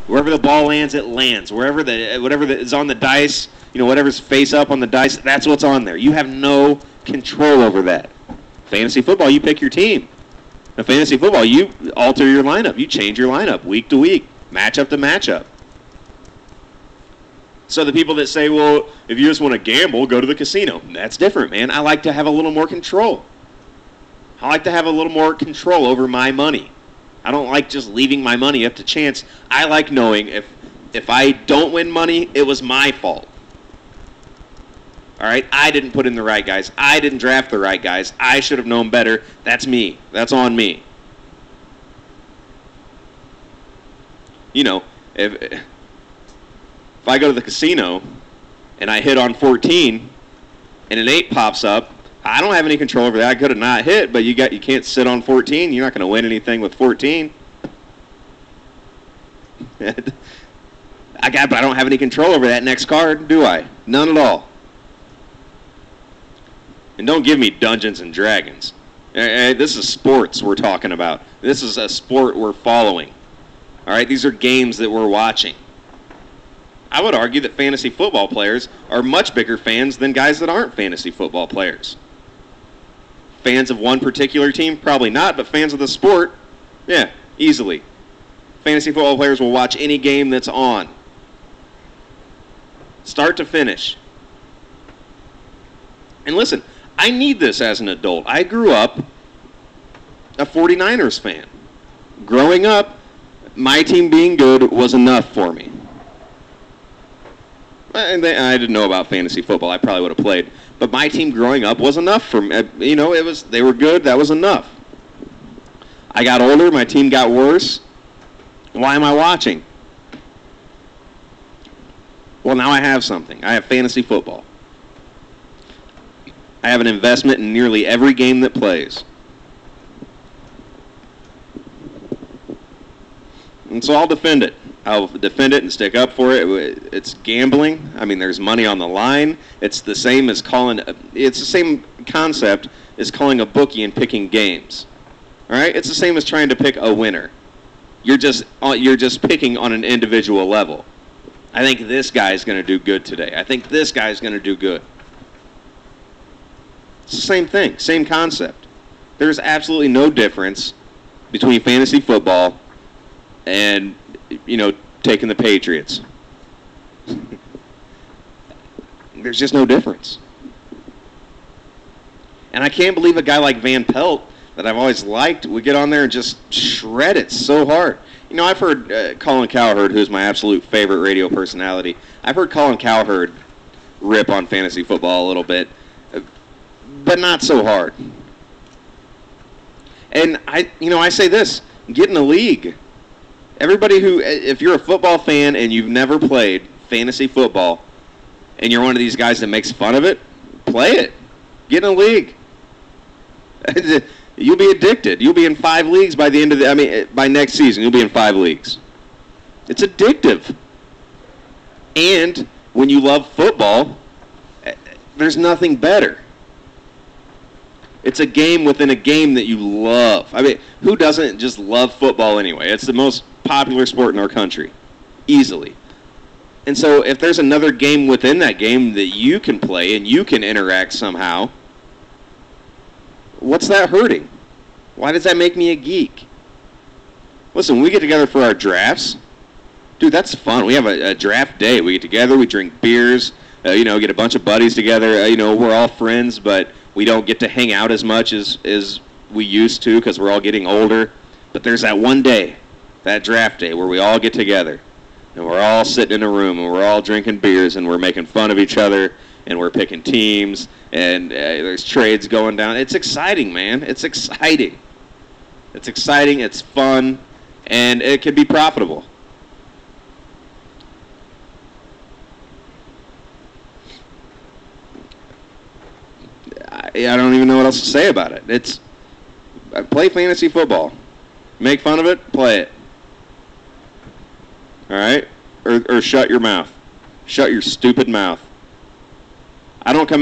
Wherever the ball lands, it lands. Whatever is on the dice, whatever's face up on the dice, that's what's on there. You have no control over that. Fantasy football, you pick your team. In fantasy football, you alter your lineup. You change your lineup week to week, matchup to matchup. So the people that say, well, if you just want to gamble, go to the casino. That's different, man. I like to have a little more control. I like to have a little more control over my money. I don't like just leaving my money up to chance. I like knowing if I don't win money, it was my fault. All right? I didn't put in the right guys. I didn't draft the right guys. I should have known better. That's me. That's on me. If I go to the casino and I hit on 14 and an 8 pops up, I don't have any control over that. I could have not hit, but you can't sit on 14. You're not going to win anything with 14. But I don't have any control over that next card, do I? None at all. And don't give me Dungeons and Dragons. This is sports we're talking about. This is a sport we're following. All right, these are games that we're watching. I would argue that fantasy football players are much bigger fans than guys that aren't fantasy football players. Fans of one particular team? Probably not, but fans of the sport? Yeah, easily. Fantasy football players will watch any game that's on. Start to finish. And listen, I need this as an adult. I grew up a 49ers fan. Growing up, my team being good was enough for me. And I didn't know about fantasy football. I probably would have played. But my team growing up was enough for me. They were good. That was enough. I got older. My team got worse. Why am I watching? Well, now I have something. I have fantasy football. I have an investment in nearly every game that plays. And so I'll defend it. I'll defend it and stick up for it. It's gambling. I mean, there's money on the line. It's the same concept as calling a bookie and picking games. All right? It's the same as trying to pick a winner. You're just picking on an individual level. I think this guy's going to do good today. I think this guy's going to do good. It's the same thing, same concept. There's absolutely no difference between fantasy football and taking the Patriots. There's just no difference. And I can't believe a guy like Van Pelt, that I've always liked, would get on there and just shred it so hard. I've heard Colin Cowherd, who's my absolute favorite radio personality, I've heard Colin Cowherd rip on fantasy football a little bit, but not so hard. And I say this, get in a league. Everybody if you're a football fan and you've never played fantasy football and you're one of these guys that makes fun of it, play it. Get in a league. You'll be addicted. You'll be in 5 leagues by by next season. You'll be in 5 leagues. It's addictive. And when you love football, there's nothing better. It's a game within a game that you love. I mean, who doesn't just love football anyway? It's the most popular sport in our country, easily. And so if there's another game within that game that you can play and you can interact somehow, what's that hurting? Why does that make me a geek? Listen, we get together for our drafts. Dude, that's fun. We have a draft day. We get together, we drink beers, get a bunch of buddies together. We're all friends, but we don't get to hang out as much as we used to because we're all getting older. But there's that one day, that draft day, where we all get together. And we're all sitting in a room, and we're all drinking beers, and we're making fun of each other, and we're picking teams, and there's trades going down. It's exciting, man. It's exciting. It's exciting, it's fun, and it can be profitable. I don't even know what else to say about it. Play fantasy football. Make fun of it, play it. All right? Or shut your mouth. Shut your stupid mouth. I don't come